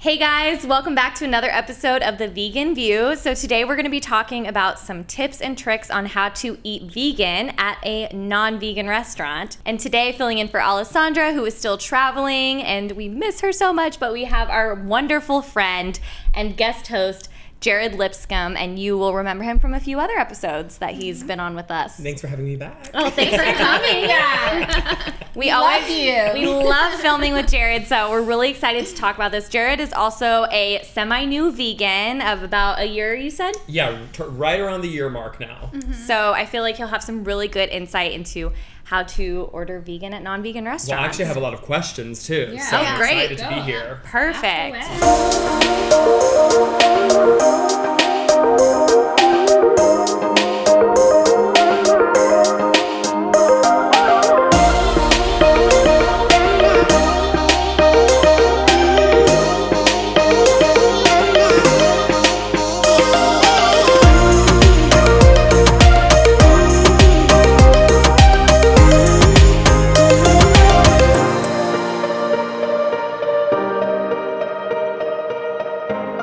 Hey guys, welcome back to another episode of The Vegan View. So today we're going to be talking about some tips and tricks on how to eat vegan at a non-vegan restaurant. And today, filling in for Alessandra, who is still traveling, and we miss her so much, but we have our wonderful friend and guest host, Jared Lipscomb, and you will remember him from a few other episodes that he's been on with us. Thanks for having me back. Oh, thanks for coming back. We love filming with Jared, so we're really excited to talk about this. Jared is also a semi-new vegan of about a year, you said? Yeah, right around the year mark now. Mm-hmm. So I feel like he'll have some really good insight into how to order vegan at non-vegan restaurants. Well, I actually have a lot of questions too, yeah. so I'm great. excited to be here. Perfect.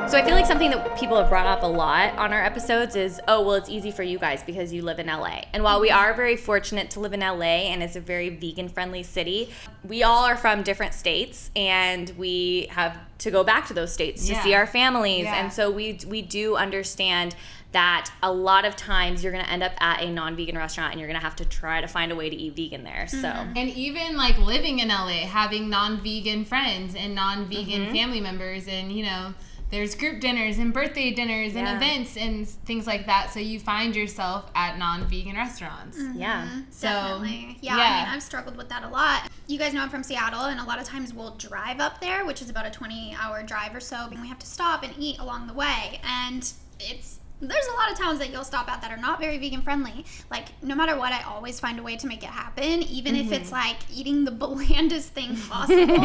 So I feel like something that people have brought up a lot on our episodes is, oh, well, it's easy for you guys because you live in LA. And while we are very fortunate to live in LA and it's a very vegan-friendly city, we all are from different states and we have to go back to those states to see our families. Yeah. And so we do understand that a lot of times you're going to end up at a non-vegan restaurant and you're going to have to try to find a way to eat vegan there. So, and even like living in LA, having non-vegan friends and non-vegan family members, and you know, there's group dinners and birthday dinners and events and things like that. So you find yourself at non-vegan restaurants. Yeah. So, definitely. Yeah, I mean, I've struggled with that a lot. You guys know I'm from Seattle, and a lot of times we'll drive up there, which is about a 20-hour drive or so, and we have to stop and eat along the way. And there's a lot of towns that you'll stop at that are not very vegan friendly. Like, no matter what, I always find a way to make it happen, even if it's like eating the blandest thing possible.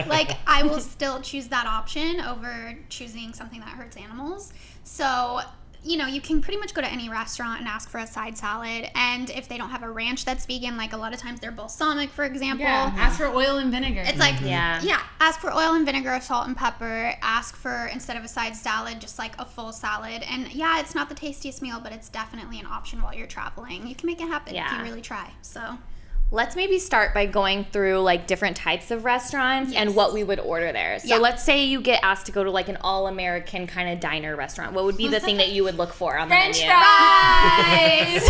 Like, I will still choose that option over choosing something that hurts animals. So, you know, you can pretty much go to any restaurant and ask for a side salad, and if they don't have a ranch that's vegan, like a lot of times they're balsamic, for example. Ask for oil and vinegar. It's like, ask for oil and vinegar, salt and pepper. Ask for, instead of a side salad, just like a full salad. And yeah, it's not the tastiest meal, but it's definitely an option while you're traveling. You can make it happen if you really try. So let's maybe start by going through like different types of restaurants and what we would order there. So let's say you get asked to go to like an all-American kind of diner restaurant. What would be the thing that you would look for on the menu? French fries!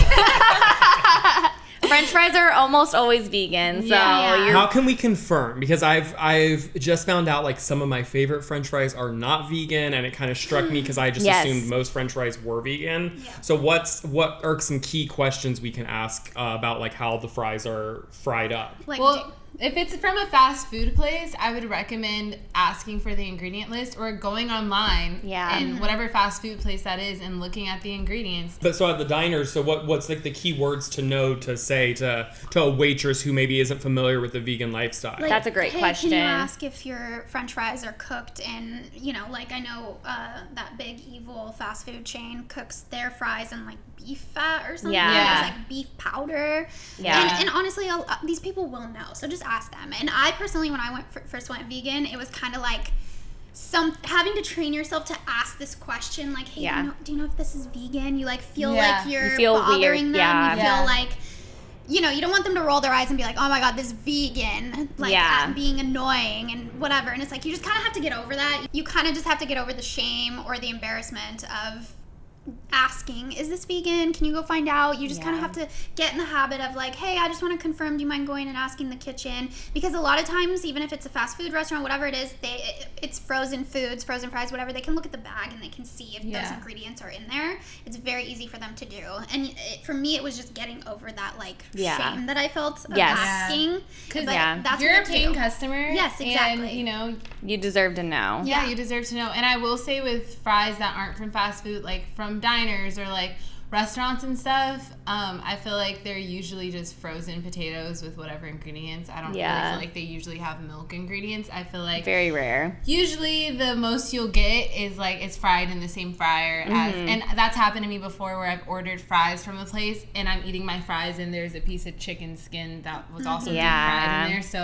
French fries are almost always vegan. So How can we confirm? Because I've just found out like some of my favorite French fries are not vegan, and it kind of struck me because I just assumed most French fries were vegan. So what are some key questions we can ask about like how the fries are fried up? Well, if it's from a fast food place, I would recommend asking for the ingredient list or going online and whatever fast food place that is and looking at the ingredients. But so at the diners, so what's like the key words to know to say to a waitress who maybe isn't familiar with the vegan lifestyle? Like, that's a great question. Can you ask if your French fries are cooked in, you know, like I know that big evil fast food chain cooks their fries in like beef fat or something. It's like beef powder. And honestly, these people will know. So just ask them. And I personally, when I first went vegan, it was kind of like having to train yourself to ask this question, like, hey, do you know if this is vegan? You like feel like you're bothering them. You feel like, you know, you don't want them to roll their eyes and be like, oh my god, this vegan, like being annoying and whatever. And it's like, you just kind of have to get over that. You kind of just have to get over the shame or the embarrassment of asking, is this vegan? Can you go find out? You just kind of have to get in the habit of like, hey, I just want to confirm, do you mind going and asking the kitchen? Because a lot of times, even if it's a fast food restaurant, whatever it is, it's frozen foods, frozen fries, whatever, they can look at the bag and they can see if those ingredients are in there. It's very easy for them to do. And for me, it was just getting over that like shame that I felt of asking. Because that's you're a paying customer. Yes, exactly. And, you know, you deserve to know. Yeah, you deserve to know. And I will say with fries that aren't from fast food, like from diners or like restaurants and stuff, I feel like they're usually just frozen potatoes with whatever ingredients. I don't really feel like they usually have milk ingredients. I feel like very rare. Usually the most you'll get is like it's fried in the same fryer as, and that's happened to me before where I've ordered fries from a place and I'm eating my fries and there's a piece of chicken skin that was also deep fried in there. So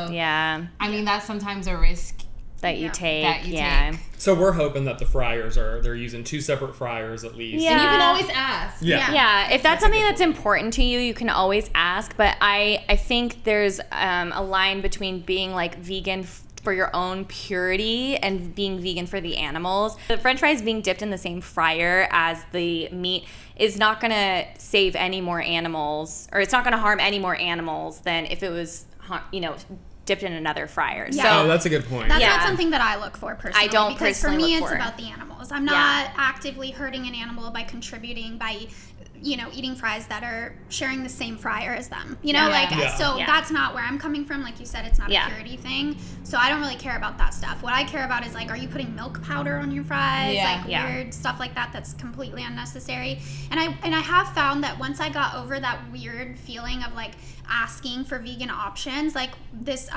I mean, that's sometimes a risk that you take. Yeah. So we're hoping that the fryers they're using 2 separate fryers at least. Yeah. And you can always ask. Yeah. If that's something that's important to you, you can always ask. But I think there's a line between being like vegan for your own purity and being vegan for the animals. The French fries being dipped in the same fryer as the meat is not going to save any more animals, or it's not going to harm any more animals than if it was, dipped in another fryer. Yeah. So that's a good point. That's not something that I look for personally. I don't because personally for me look for it's it. about the animals. I'm not actively hurting an animal by contributing by eating fries that are sharing the same fryer as them. That's not where I'm coming from. Like you said, it's not a purity thing. So I don't really care about that stuff. What I care about is like, are you putting milk powder on your fries? Weird stuff like that that's completely unnecessary. And I have found that once I got over that weird feeling of like asking for vegan options, like this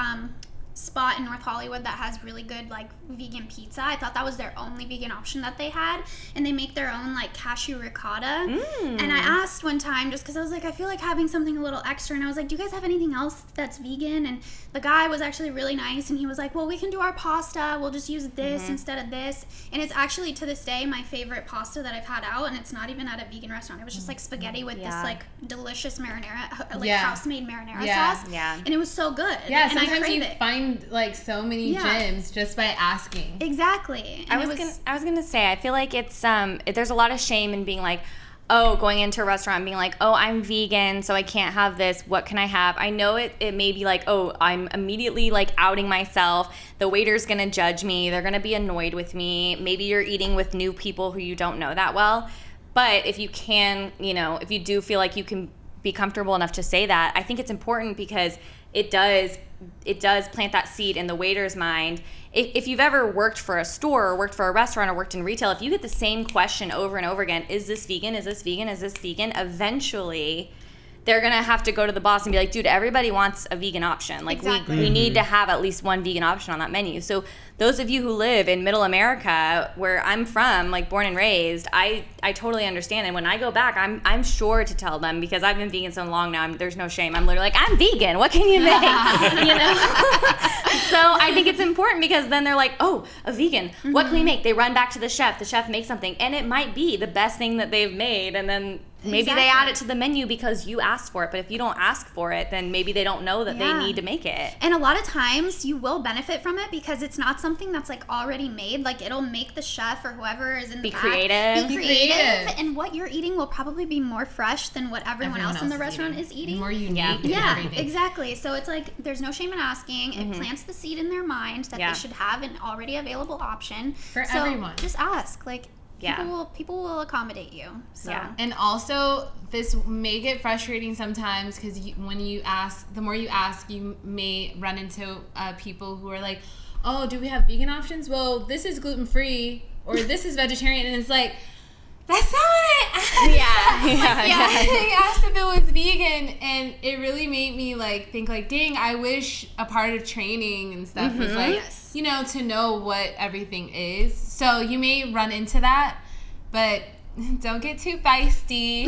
spot in North Hollywood that has really good like vegan pizza. I thought that was their only vegan option that they had, and they make their own like cashew ricotta. And I asked one time just because I was like, I feel like having something a little extra, and I was like, do you guys have anything else that's vegan? And the guy was actually really nice, and he was like, well, we can do our pasta, we'll just use this instead of this. And it's actually to this day my favorite pasta that I've had out, and it's not even at a vegan restaurant. It was just like spaghetti with this like delicious marinara, like house-made marinara sauce, and it was so good. Yeah, and sometimes I crave you it. find like so many gems just by asking. Exactly. And I was gonna say, I feel like it's there's a lot of shame in being like, going into a restaurant and being like, I'm vegan, so I can't have this. What can I have? I know it may be like, I'm immediately like outing myself. The waiter's gonna judge me. They're gonna be annoyed with me. Maybe you're eating with new people who you don't know that well. But if you can, if you do feel like you can be comfortable enough to say that, I think it's important because it does plant that seed in the waiter's mind. If you've ever worked for a store or worked for a restaurant or worked in retail, if you get the same question over and over again, is this vegan? Is this vegan? Is this vegan? Eventually, they're going to have to go to the boss and be like, dude, everybody wants a vegan option. Like, we need to have at least one vegan option on that menu. So those of you who live in middle America, where I'm from, like born and raised, I totally understand. And when I go back, I'm sure to tell them, because I've been vegan so long now, there's no shame. I'm literally like, I'm vegan. What can you make? So I think it's important, because then they're like, a vegan. What can we make? They run back to the chef. The chef makes something, and it might be the best thing that they've made. And then maybe they add it to the menu because you asked for it. But if you don't ask for it, then maybe they don't know that they need to make it. And a lot of times you will benefit from it because it's not something that's like already made. Like, it'll make the chef or whoever is in the back creative. Be creative. And what you're eating will probably be more fresh than what everyone else in the restaurant is eating. More unique. Yeah, exactly. So it's like, there's no shame in asking. It plants the seed in their mind that they should have an already available option. For everyone. Just ask. Like, people will accommodate you. So. Yeah. And also, this may get frustrating sometimes, because when you ask, the more you ask, you may run into people who are like, do we have vegan options? Well, this is gluten-free, or this is vegetarian. And it's like, that's not what I asked. I asked if it was vegan, and it really made me like think like, dang, I wish a part of training and stuff was like, to know what everything is. So you may run into that, but don't get too feisty.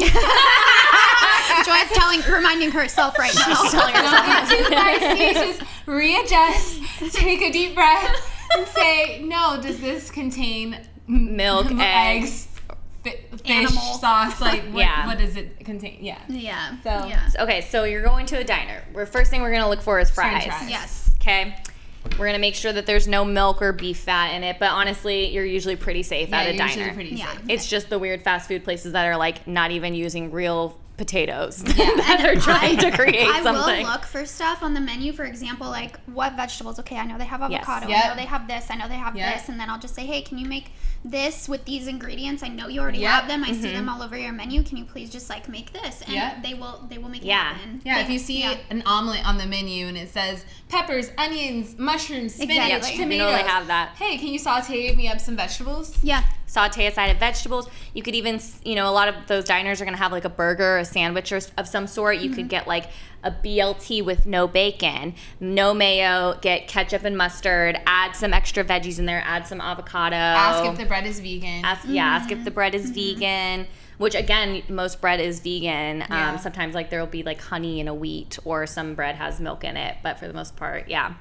Joy's reminding herself right now. She's telling herself. Don't get too feisty. Just readjust, take a deep breath, and say, no, does this contain milk, eggs, fish sauce? Like, what does it contain? Okay, so you're going to a diner. First thing we're going to look for is fries. Yes. Okay. We're going to make sure that there's no milk or beef fat in it, but honestly, you're usually pretty safe at a diner. It's just the weird fast food places that are like not even using real potatoes that are trying to create something. I will look for stuff on the menu, for example, like what vegetables. Okay, I know they have avocado. I know they have this. I know they have this. And then I'll just say, hey, can you make this with these ingredients? I know you already have them. I see them all over your menu. Can you please just like make this? And they will make it happen. Yeah, if you see an omelet on the menu and it says peppers, onions, mushrooms, spinach, tomatoes. You know they have that. Hey, can you saute me up some vegetables? Yeah. Saute a side of vegetables. You could even, a lot of those diners are going to have like a burger, a sandwich of some sort. You could get like a BLT with no bacon, no mayo, get ketchup and mustard, add some extra veggies in there, add some avocado. Ask if the bread is vegan. Ask if the bread is vegan. Which, again, most bread is vegan. Yeah. Sometimes, like, there will be, like, honey in a wheat, or some bread has milk in it. But for the most part, yeah.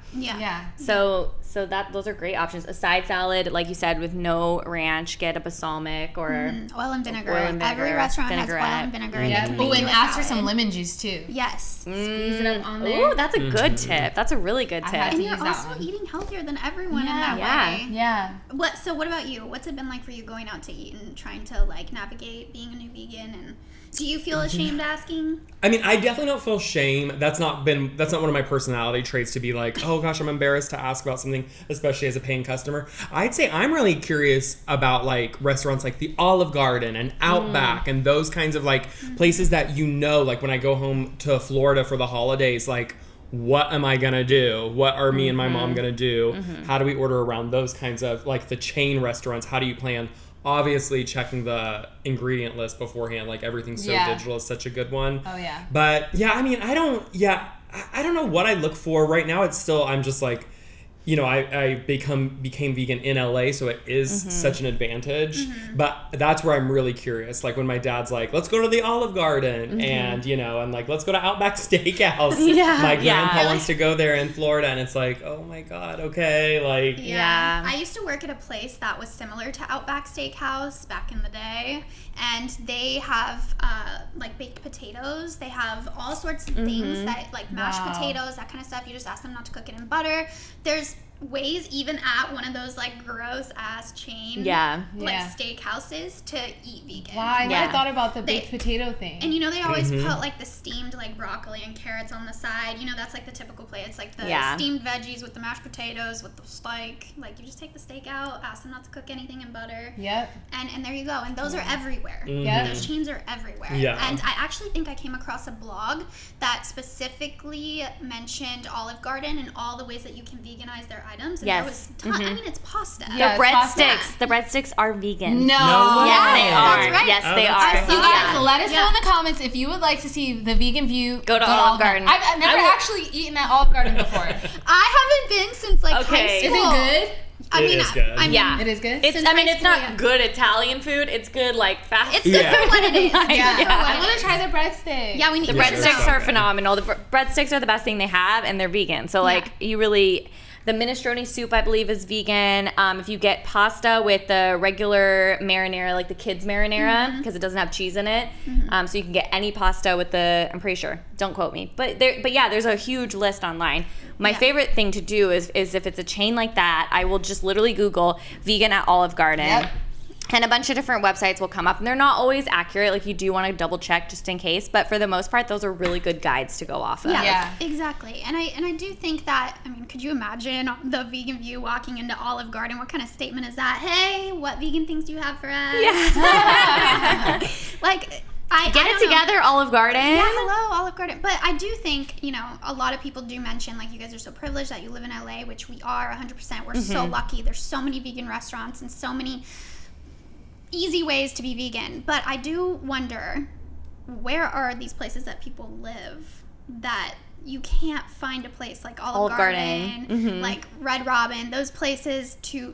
So those are great options. A side salad, like you said, with no ranch, get a balsamic or oil and vinegar. Every restaurant has oil and vinegar. Yeah. Oh, and ask for some lemon juice, too. Yes. Squeeze it up on there. Ooh, that's a good tip. That's a really good tip. And you're also eating healthier than everyone in that way. Yeah. So what about you? What's it been like for you going out to eat and trying to, like, navigate being a new vegan? And do you feel ashamed asking? I mean, I definitely don't feel shame. That's not one of my personality traits to be like, oh gosh, I'm embarrassed to ask about something, especially as a paying customer. I'd say I'm really curious about like restaurants like the Olive Garden and Outback and those kinds of like places that like when I go home to Florida for the holidays, like, what am I gonna do? What are me and my mom gonna do? How do we order around those kinds of like the chain restaurants? How do you plan? Obviously, checking the ingredient list beforehand, like everything's so digital, is such a good one. Oh yeah. But yeah, I mean, I don't know what I look for right now. It's still, I'm just like, you know, I became vegan in LA, so it is such an advantage. But that's where I'm really curious. Like when my dad's like, let's go to the Olive Garden, and you know, and like let's go to Outback Steakhouse. My grandpa wants to go there in Florida, and it's like, oh my god, okay, like I used to work at a place that was similar to Outback Steakhouse back in the day, and they have like baked potatoes. They have all sorts of things that like mashed potatoes, that kind of stuff. You just ask them not to cook it in butter. There's ways even at one of those like gross ass chain steakhouses to eat vegan. Wow, I never thought about the baked potato thing. And you know they always put like the steamed like broccoli and carrots on the side. You know that's like the typical plate. It's like the steamed veggies with the mashed potatoes with the steak. Like you just take the steak out, ask them not to cook anything in butter. Yep. And there you go. And those are everywhere. Those chains are everywhere. Yeah. And I actually think I came across a blog that specifically mentioned Olive Garden and all the ways that you can veganize their items. And there was I mean, it's pasta. The breadsticks. The breadsticks are vegan. No. Yes, they are. That's right. Yes, they are. You guys, let us know in the comments if you would like to see the vegan view. Go to Olive Garden. I've never actually eaten at Olive Garden before. I haven't been since like high school. Is it good? I mean, it is good. It is good? It's not good Italian food. It's good, like, fast food. It's good for what it is. I want to try the breadsticks. Yeah, we need the breadsticks are phenomenal. The breadsticks are the best thing they have, and they're vegan. So, like, you really... The minestrone soup, I believe, is vegan. If you get pasta with the regular marinara, like the kids' marinara, because it doesn't have cheese in it, so you can get any pasta with the, I'm pretty sure, don't quote me, but yeah, there's a huge list online. My favorite thing to do is if it's a chain like that, I will just literally Google vegan at Olive Garden. Yep. And a bunch of different websites will come up, and they're not always accurate. Like, you do want to double check just in case, but for the most part, those are really good guides to go off of. Yeah, exactly. And I do think that, I mean, could you imagine the vegan view walking into Olive Garden? What kind of statement is that? Hey, what vegan things do you have for us? Yeah. Like, Get it together, Olive Garden. Yeah, hello, Olive Garden. But I do think, you know, a lot of people do mention, like, you guys are so privileged that you live in LA, which we are 100%. We're so lucky. There's so many vegan restaurants and so many easy ways to be vegan. But I do wonder, where are these places that people live that you can't find a place like Olive Garden. Like Red Robin, those places to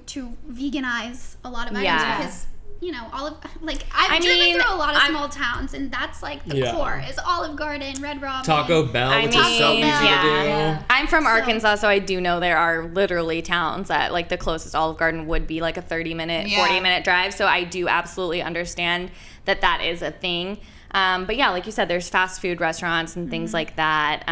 veganize a lot of items because, you know, I've driven through a lot of small towns, and that's like the core is Olive Garden, Red Robin, Taco Bell, which is so easy to do. I'm from Arkansas, so I do know there are literally towns that, like, the closest Olive Garden would be like a 30-minute, 40-minute drive. So I do absolutely understand that is a thing. But yeah, like you said, there's fast food restaurants and things like that.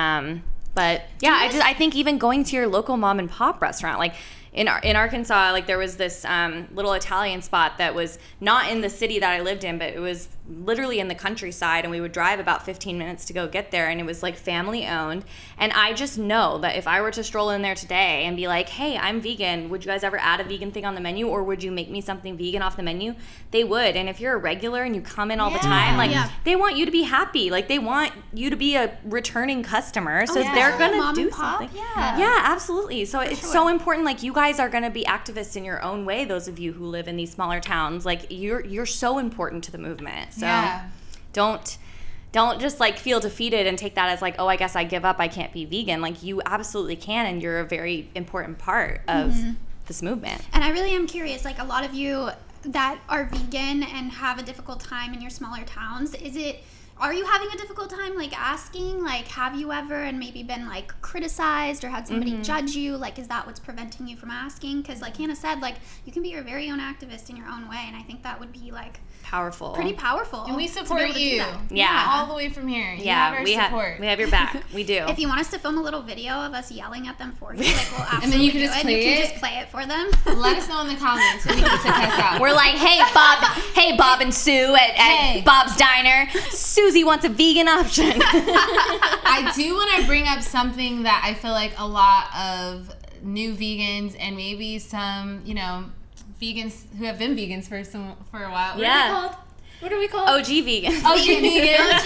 But yeah, I think even going to your local mom and pop restaurant, like in Arkansas, like there was this little Italian spot that was not in the city that I lived in, but it was literally in the countryside, and we would drive about 15 minutes to go get there, and it was like family owned. And I just know that if I were to stroll in there today and be like, hey, I'm vegan, would you guys ever add a vegan thing on the menu, or would you make me something vegan off the menu? They would. And if you're a regular and you come in all the time, like they want you to be happy, like they want you to be a returning customer, so they're gonna do something. Yeah, absolutely. So it's so important. Like, you guys are gonna be activists in your own way, those of you who live in these smaller towns. Like, you're so important to the movement. So don't don't just like feel defeated and take that as like, oh, I guess I give up, I can't be vegan. Like, you absolutely can, and you're a very important part of this movement. And I really am curious, like, a lot of you that are vegan and have a difficult time in your smaller towns, are you having a difficult time, like, asking? Like, have you ever and maybe been, like, criticized or had somebody judge you? Like, is that what's preventing you from asking? Because, like Hannah said, like, you can be your very own activist in your own way, and I think that would be, like, powerful. Pretty powerful. And we support you. Yeah. All the way from here. You Yeah, have our we support. we have your back. We do. If you want us to film a little video of us yelling at them for you, like, we'll absolutely And then you can just do it. play You can it? just play it for them. Let us know in the comments when you get to test out. We're like, hey Bob and Sue at Bob's Diner. Susie wants a vegan option. I do want to bring up something that I feel like a lot of new vegans and maybe some, you know, vegans who have been vegans for a while. What are we called? OG vegans. OG vegans.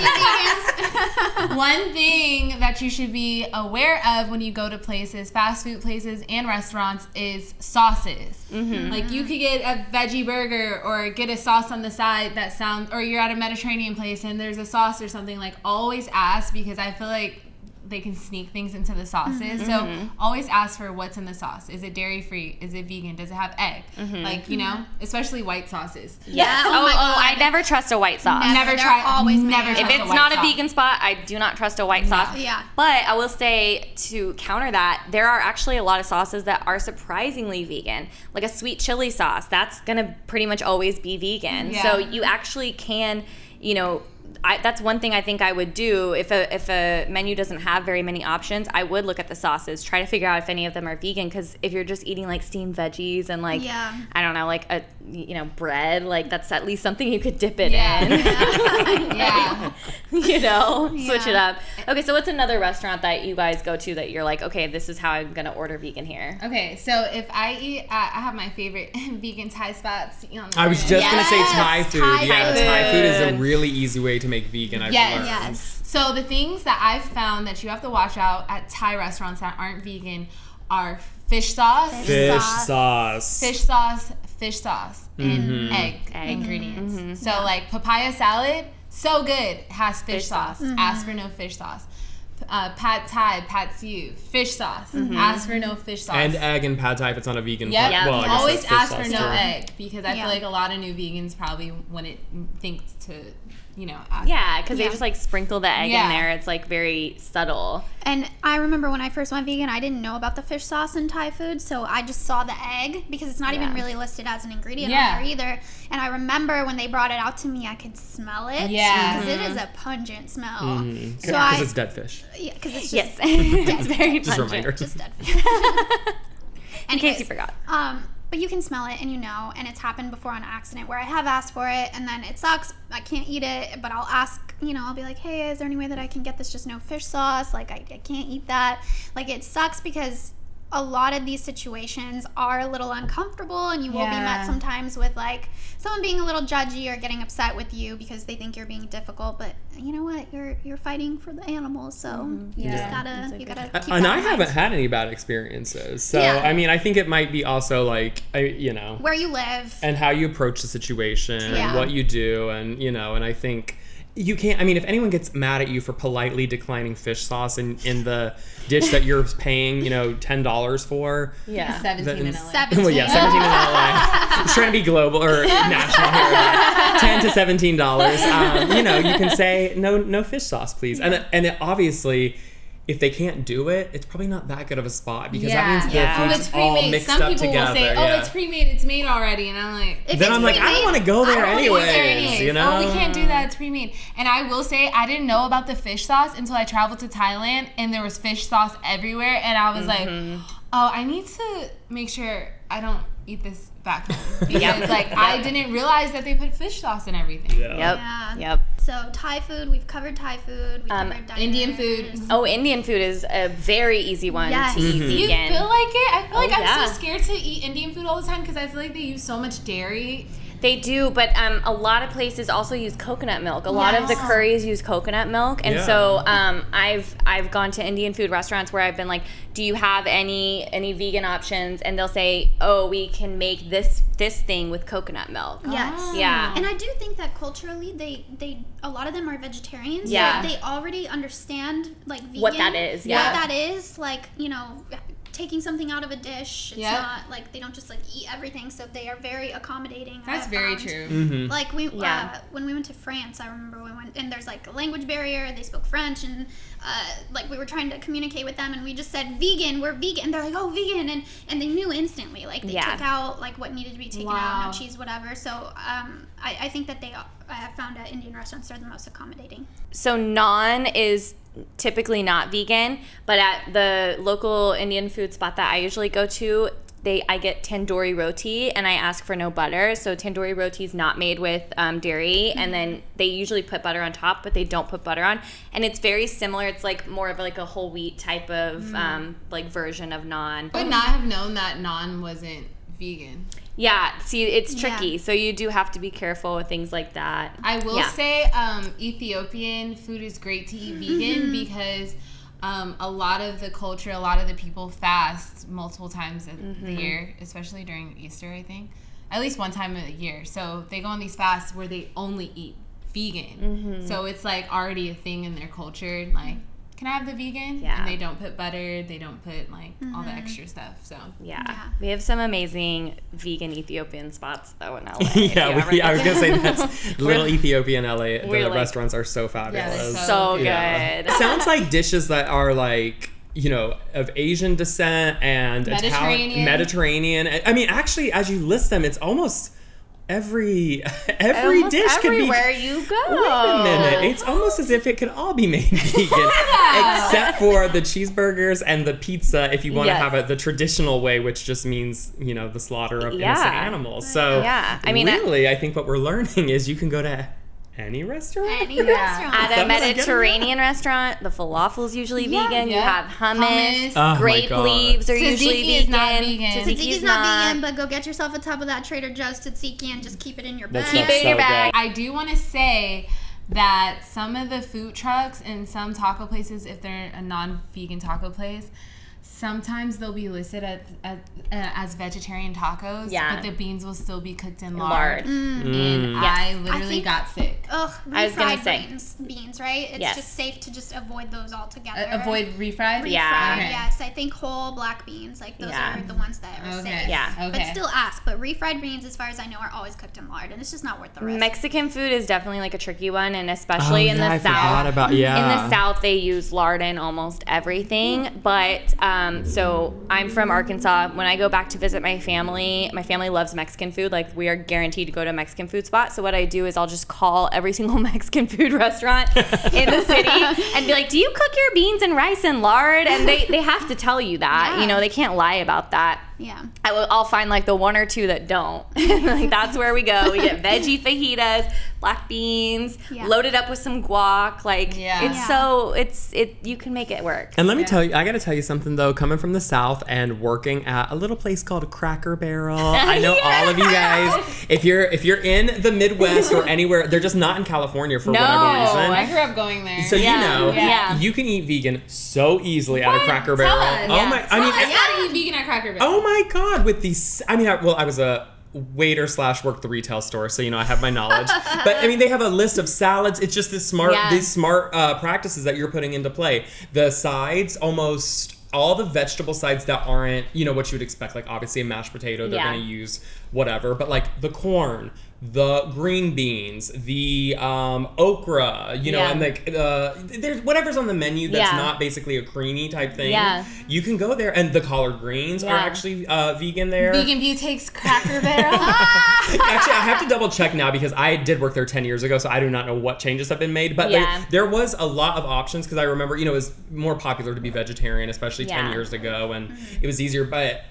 One thing that you should be aware of when you go to places, fast food places and restaurants, is sauces. Like, you could get a veggie burger or get a sauce on the side that sounds, or you're at a Mediterranean place and there's a sauce or something. Like, always ask, because I feel like they can sneak things into the sauces. So always ask for what's in the sauce. Is it dairy free? Is it vegan? Does it have egg? Like, you know, especially white sauces. Yes. Oh my God. I never trust a white sauce. Never They're try. always Never made. trust If a it's white not sauce. a vegan spot, I do not trust a white sauce. Yeah. But I will say, to counter that, there are actually a lot of sauces that are surprisingly vegan. Like a sweet chili sauce, that's gonna pretty much always be vegan. Yeah. So you actually can, you know, that's one thing I think I would do if a menu doesn't have very many options. I would look at the sauces, try to figure out if any of them are vegan, because if you're just eating like steamed veggies and like I don't know, like a, you know, bread, like that's at least something you could dip it in. Yeah. You know, switch it up. Okay, so what's another restaurant that you guys go to that you're like, okay, this is how I'm gonna order vegan here? Okay, so if I eat, I have my favorite vegan Thai spots. I was just gonna say Thai food. Thai food is a food. really easy way to make vegan. I've learned. Yes. So the things that I've found that you have to watch out at Thai restaurants that aren't vegan are fish sauce, Fish sauce. and egg ingredients. So like papaya salad, so good, has fish sauce. Ask for no fish sauce. Pad Thai, Pad Siu, fish sauce. Ask for no fish sauce. And egg and pad thai if it's not a vegan. Yep. Yeah. Well, I guess Always that's fish ask sauce for no too. egg, because I feel like a lot of new vegans probably wouldn't think to, you know, ask. Yeah, because they just like sprinkle the egg in there. It's like very subtle. And I remember when I first went vegan, I didn't know about the fish sauce in Thai food, so I just saw the egg, because it's not even really listed as an ingredient on there either. And I remember when they brought it out to me, I could smell it. Yeah. Because it is a pungent smell. So Because it's dead fish. Yeah, because it's just, It's very Just a pungent. reminder. just dead fish. In case you forgot. But you can smell it, and you know, and it's happened before on accident where I have asked for it, and then it sucks. I can't eat it, but I'll ask, you know, I'll be like, hey, is there any way that I can get this just no fish sauce? Like, I can't eat that. Like, it sucks because a lot of these situations are a little uncomfortable, and you will be met sometimes with like someone being a little judgy or getting upset with you because they think you're being difficult. But you know what? You're fighting for the animals, so you just gotta keep And that I in mind. haven't had any bad experiences. So, I mean, I think it might be also like, you know, where you live and how you approach the situation and what you do. And, you know, and I think you can't, I mean, if anyone gets mad at you for politely declining fish sauce in the dish that you're paying, you know, $10 for. Yeah. 17 in LA. 17. Well, yeah, 17 in LA. Just trying to be global or national here. $10 to $17. You know, you can say no fish sauce, please. And it obviously, if they can't do it, it's probably not that good of a spot, because that means the food's all mixed Some up people together. will say, "Oh, it's pre-made. It's made already," and I'm like, Then I'm like, I don't want to go there anyways. You know? Oh, we can't do that. It's pre-made. And I will say, I didn't know about the fish sauce until I traveled to Thailand, and there was fish sauce everywhere, and I was like, oh, I need to make sure I don't eat this back home, because like I didn't realize that they put fish sauce in everything. Yep. So Thai food, we've covered Thai food. We covered diners. Indian food. Oh, Indian food is a very easy one Yes. to eat You vegan. feel like it? I feel like I'm yeah. so scared to eat Indian food all the time, because I feel like they use so much dairy. They do, but a lot of places also use coconut milk. A lot of the curries use coconut milk, and so I've gone to Indian food restaurants where I've been like, do you have any vegan options? And they'll say, oh, we can make this thing with coconut milk. Yes. Yeah. And I do think that culturally, they a lot of them are vegetarians. Yeah. So they already understand like vegan. What that is. Yeah. What that is, like, you know, taking something out of a dish. It's not like they don't just like eat everything, so they are very accommodating. That's very true. Mm-hmm. Like when we went to France, I remember we went, and there's like a language barrier. They spoke French, and like we were trying to communicate with them, and we just said vegan, we're vegan, and they're like, oh, vegan, and they knew instantly. Like they took out like what needed to be taken out, no cheese, whatever. So I think that I have found at Indian restaurants they're the most accommodating. So naan is typically not vegan, but at the local Indian food spot that I usually go to, I get tandoori roti, and I ask for no butter. So tandoori roti is not made with dairy, and then they usually put butter on top, but they don't put butter on. And it's very similar. It's like more of like a whole wheat type of like version of naan. I would not have known that naan wasn't vegan. Yeah, see, it's tricky. So you do have to be careful with things like that. I will say Ethiopian food is great to eat vegan because a lot of the culture, a lot of the people fast multiple times a the year, especially during Easter, I think. At least one time a year. So they go on these fasts where they only eat vegan. So it's like already a thing in their culture, like, can I have the vegan? Yeah. And they don't put butter, they don't put like all the extra stuff. So we have some amazing vegan Ethiopian spots though in LA. I was gonna say that's little Ethiopian LA. The restaurants are so fabulous. Yeah, so good. Sounds like dishes that are like, you know, of Asian descent and Mediterranean. I mean, actually, as you list them, it's almost every dish could be. Everywhere you go. Wait a minute. It's almost as if it could all be made vegan, except for the cheeseburgers and the pizza. If you want to have it the traditional way, which just means, you know, the slaughter of innocent animals. So I mean, really, I think what we're learning is you can go to any restaurant? At a Mediterranean restaurant, the falafel's usually vegan. You have hummus. Grape leaves are usually vegan. Is not vegan. Tzatziki's not vegan, but go get yourself a top of that Trader Joe's tzatziki and just keep it in your bag. Keep it in your bag. I do want to say that some of the food trucks and some taco places, if they're a non-vegan taco place, sometimes they'll be listed as vegetarian tacos, but the beans will still be cooked in lard. And I literally got sick. Ugh, refried beans, right? It's just safe to just avoid those altogether. Avoid refried? Yes. I think whole black beans, like those are the ones that are safe. But still ask. But refried beans, as far as I know, are always cooked in lard, and it's just not worth the risk. Mexican food is definitely like a tricky one, and especially in the I South. In the South, they use lard in almost everything, but so I'm from Arkansas. When I go back to visit my family loves Mexican food. Like, we are guaranteed to go to a Mexican food spot. So what I do is I'll just call every single Mexican food restaurant in the city and be like, do you cook your beans and rice in lard? And they have to tell you that. You know, they can't lie about that. Yeah. I'll find like the one or two that don't. Like, that's where we go. We get veggie fajitas, black beans, loaded up with some guac. Like, you can make it work. And let me tell you, I got to tell you something though, coming from the South and working at a little place called Cracker Barrel. I know all of you guys, if you're in the Midwest or anywhere, they're just not in California for whatever reason. I grew up going there. So you know, you can eat vegan so easily at a Cracker Barrel. I gotta eat vegan at Cracker Barrel. Oh my God, with these, I mean, I was a waiter / worked the retail store, so you know I have my knowledge. But I mean, they have a list of salads. It's just these smart practices that you're putting into play. The sides, almost all the vegetable sides that aren't, you know, what you would expect. Like, obviously a mashed potato, they're going to use whatever. But like the corn, the green beans, the okra, you know, and like there's whatever's on the menu that's not basically a creamy type thing. Yeah. You can go there, and the collard greens are actually vegan there. Vegan View takes Cracker Barrel. Actually, I have to double check now because I did work there 10 years ago, so I do not know what changes have been made. But there was a lot of options because I remember, you know, it was more popular to be vegetarian, especially 10 years ago, and it was easier. But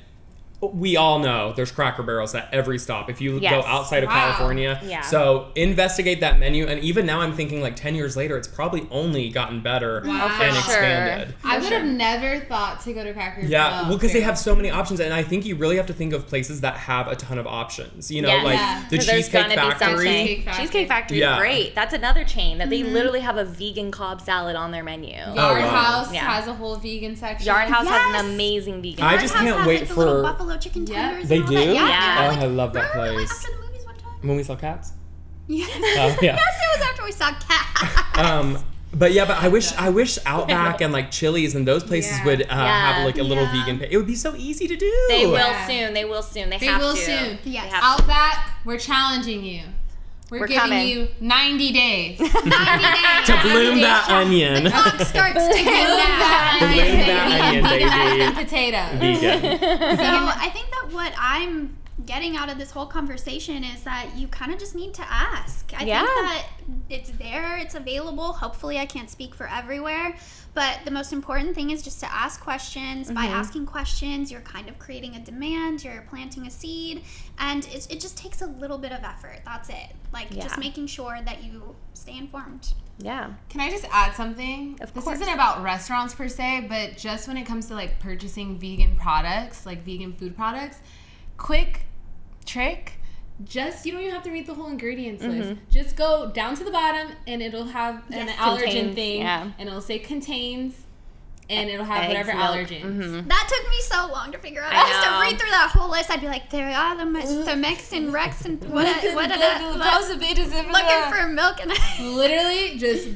we all know there's Cracker Barrels at every stop if you go outside of California. Yeah. So investigate that menu. And even now I'm thinking like 10 years later, it's probably only gotten better and expanded. I would have never thought to go to Cracker Barrel. Yeah, well, because they have so many options. And I think you really have to think of places that have a ton of options. You know, like the Cheesecake Factory. Cheesecake Factory is great. That's another chain that they literally have a vegan Cobb salad on their menu. Yard House has a whole vegan section. Yard House has an amazing vegan I just can't wait for... little buffalo chicken tenders. They and all do? That. Yeah. Oh, I love that place. Like after the movies one time? When we saw Cats? Yes. Oh, yeah. Yes, it was after we saw Cats. But I wish Outback and like Chili's and those places would have like a little vegan. It would be so easy to do. They will soon. They will soon. They have to. Soon. Yes. Outback, we're challenging you. We're giving coming. you 90 days. 90 days. To bloom that onion. The clock starts ticking now. Bloom that onion, baby. Potato. Vegan. So I think that what I'm getting out of this whole conversation is that you kind of just need to ask. I think that it's there, it's available. Hopefully I can't speak for everywhere, but the most important thing is just to ask questions. By asking questions, you're kind of creating a demand, you're planting a seed, and it just takes a little bit of effort. That's it. Like just making sure that you stay informed. Yeah. Can I just add something? Of this course. isn't about restaurants per se, but just when it comes to like purchasing vegan products, like vegan food products, quick trick, just you don't even have to read the whole ingredients list. Just go down to the bottom and it'll have an allergen thing and it'll say contains and it'll have whatever allergens. That took me so long to figure out. I used to read through that whole list. I'd be like, there are the Mex and Rex and what looking for milk and literally just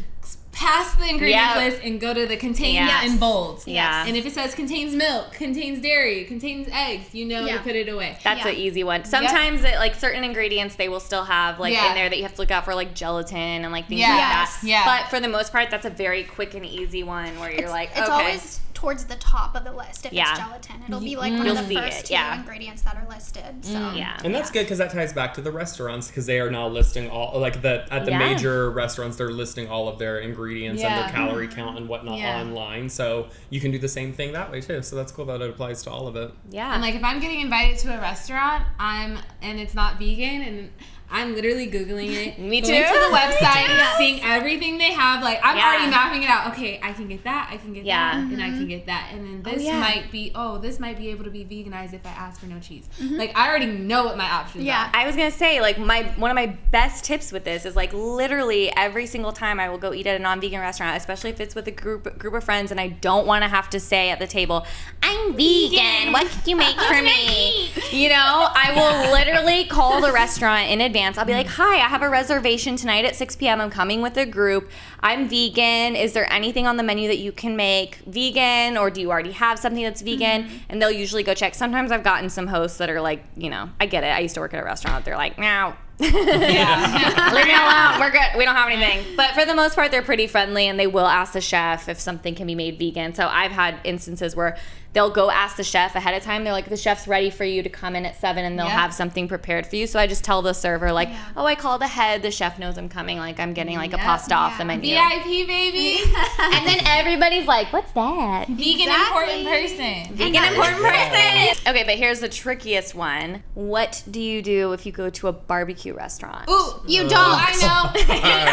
pass the ingredient list and go to the contains in bold. Yeah. And if it says contains milk, contains dairy, contains eggs, you know to put it away. That's an easy one. Sometimes it, like certain ingredients they will still have like in there that you have to look out for, like gelatin and like things like that. Yeah. But for the most part, that's a very quick and easy one where you're like, okay. It's always towards the top of the list if it's gelatin. It'll be like one of the first two ingredients that are listed. So and that's good because that ties back to the restaurants because they are now listing all like at the major restaurants they're listing all of their ingredients and their calorie count and whatnot online. So you can do the same thing that way too. So that's cool that it applies to all of it. Yeah. And like if I'm getting invited to a restaurant, and it's not vegan and I'm literally Googling it. Me too. Going to the website, seeing everything they have. Like, I'm already mapping it out. Okay, I can get that, I can get that, and I can get that. And then this might be able to be veganized if I ask for no cheese. Like, I already know what my options are. I was going to say, like, one of my best tips with this is, like, literally every single time I will go eat at a non-vegan restaurant, especially if it's with a group of friends and I don't want to have to say at the table, I'm vegan. What could you make for me? You know, I will literally call the restaurant in advance. I'll be like, hi, I have a reservation tonight at 6 p.m. I'm coming with a group. I'm vegan. Is there anything on the menu that you can make vegan, or do you already have something that's vegan? And they'll usually go check. Sometimes I've gotten some hosts that are like, you know, I get it. I used to work at a restaurant. They're like, no. Leave me alone. We're good. We don't have anything. But for the most part, they're pretty friendly, and they will ask the chef if something can be made vegan. So I've had instances where they'll go ask the chef ahead of time. They're like, the chef's ready for you to come in at 7, and they'll have something prepared for you. So I just tell the server, like, oh, I called ahead. The chef knows I'm coming. Like, I'm getting like a pasta off the menu. VIP, baby. And then everybody's like, what's that? Vegan important person. Vegan important person. Okay, but here's the trickiest one. What do you do if you go to a barbecue restaurant? Ooh, you don't. I know.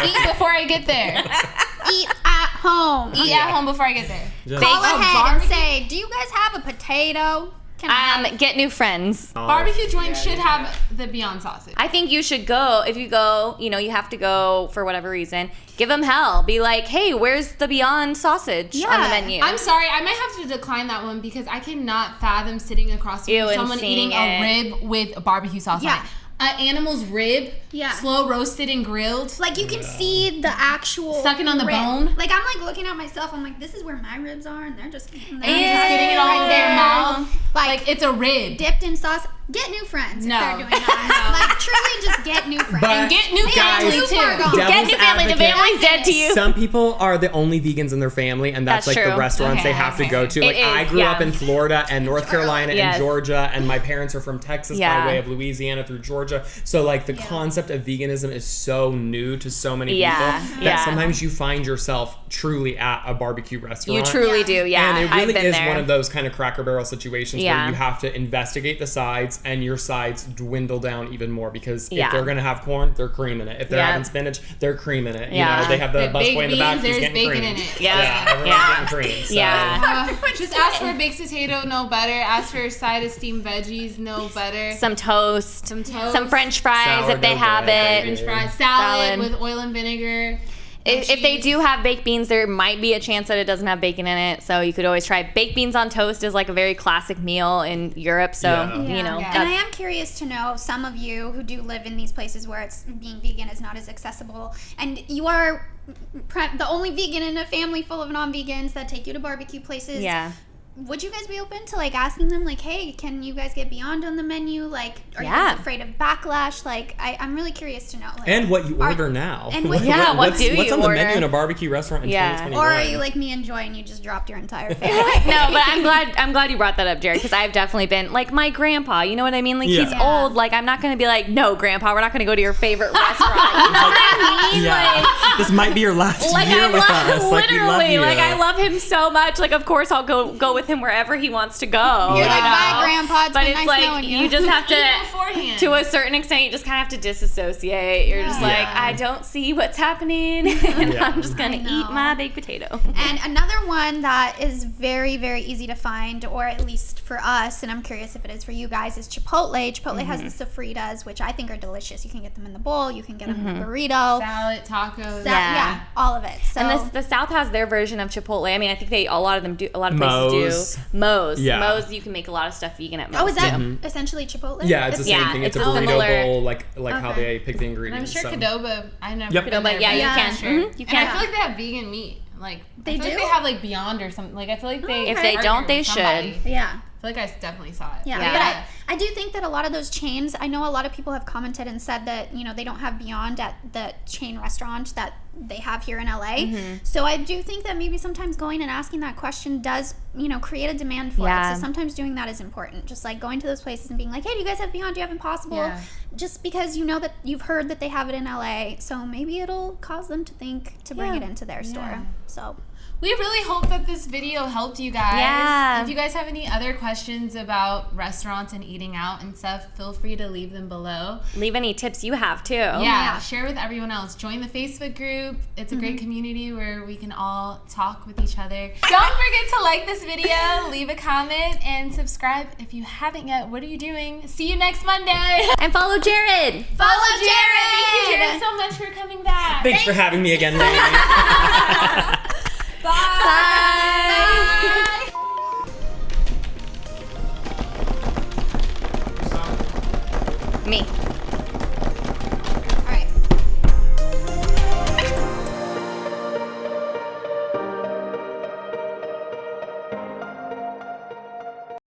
Eat before I get there. Eat at home. Eat at home before I get there. Call ahead and say, do you guys have a potato? Can I Get new friends. Barbecue joints should have the Beyond sausage. I think you should go. If you go, you know, you have to go for whatever reason. Give them hell. Be like, hey, where's the Beyond sausage on the menu? I'm sorry. I might have to decline that one because I cannot fathom sitting across from someone eating a rib with barbecue sauce on it. An animal's rib, slow roasted and grilled. Like, you can see the actual sucking on the rib. bone. Like, I'm like looking at myself. I'm like, this is where my ribs are, and they're just getting getting it all in their mouth. Like, it's a rib dipped in sauce. Get new friends if they're doing that. No. Like, truly just get get new friends. But get new family too. too. Get new family. The family's dead to you. Some people are the only vegans in their family, and that's like true. the restaurants Okay, they have to okay. go to. Like It is, I grew up in Florida and North Carolina Yes. and Georgia, and my parents are from Texas Yeah. by way of Louisiana through Georgia. So like the concept of veganism is so new to so many people that sometimes you find yourself truly at a barbecue restaurant. You truly do, yeah. And it really I've been is there. one of those kind of Cracker Barrel situations where you have to investigate the sides, and your sides dwindle down even more because if they're gonna have corn, they're creaming it. If they're having spinach, they're creaming it. You know, they have the busboy in the back, he's getting bacon cream. in it. Everyone's getting cream. So. Just ask for a baked potato, no butter. Ask for a side of steamed veggies, no butter. Some toast. Some French fries if they have it. French fries, salad with oil and vinegar. If they do have baked beans, there might be a chance that it doesn't have bacon in it. So you could always try baked beans on toast is like a very classic meal in Europe. So, you know. And I am curious to know, some of you who do live in these places where it's being vegan is not as accessible, and you are the only vegan in a family full of non-vegans that take you to barbecue places. Yeah. Would you guys be open to like asking them like, hey, can you guys get Beyond on the menu? Like, are you guys afraid of backlash? Like, I'm really curious to know. Like, and what you order now. And what do what's you on the order? menu in a barbecue restaurant in 2021? Or are you like me and Joy and you just dropped your entire family? No, but I'm glad you brought that up, Jared, because I've definitely been like my grandpa. You know what I mean? Like he's old. Like I'm not gonna be like, no, Grandpa, we're not gonna go to your favorite restaurant. You know what I mean? Like, this might be your last year with us. Literally, like I love him so much. Like of course I'll go with him wherever he wants to go. You're like, bye, Grandpa. It's but been it's nice like knowing you. you just have beforehand. to a certain extent, you just kind of have to disassociate. You're just like, I don't see what's happening, and I'm just gonna eat my baked potato. And another one that is very, very easy to find, or at least for us, and I'm curious if it is for you guys, is Chipotle. Chipotle has the sofritas, which I think are delicious. You can get them in the bowl, you can get them in the burrito, salad, tacos, all of it. So and the South has their version of Chipotle. I mean, I think a lot of places do. Moe's. Yeah. Moe's, you can make a lot of stuff vegan at Moe's. Oh, is that essentially Chipotle? Yeah, it's the same thing. It's a burrito similar bowl, like how they pick the I'm ingredients. sure Qdoba. I never. Yep. been Qdoba, there, yeah, but you can. Sure. You And can. I feel like they have vegan meat. Like They I feel do? like they have like Beyond or something. Like I feel like they. If they don't, they somebody. should. Yeah. I feel like I definitely saw it. Yeah, but I do think that a lot of those chains, I know a lot of people have commented and said that, you know, they don't have Beyond at the chain restaurant that they have here in LA. So I do think that maybe sometimes going and asking that question does, you know, create a demand for it. So sometimes doing that is important. Just like going to those places and being like, hey, do you guys have Beyond? Do you have Impossible? Yeah. Just because you know that you've heard that they have it in LA. So maybe it'll cause them to think to bring it into their store. So we really hope that this video helped you guys. Yeah. If you guys have any other questions about restaurants and eating out and stuff, feel free to leave them below. Leave any tips you have too. Yeah, share with everyone else. Join the Facebook group. It's a great community where we can all talk with each other. Don't forget to like this video, leave a comment, and subscribe if you haven't yet. What are you doing? See you next Monday. And follow Jared. Follow Jared. Thank you, Jared, so much for coming back. Thanks for having me again, ladies. Bye. Me.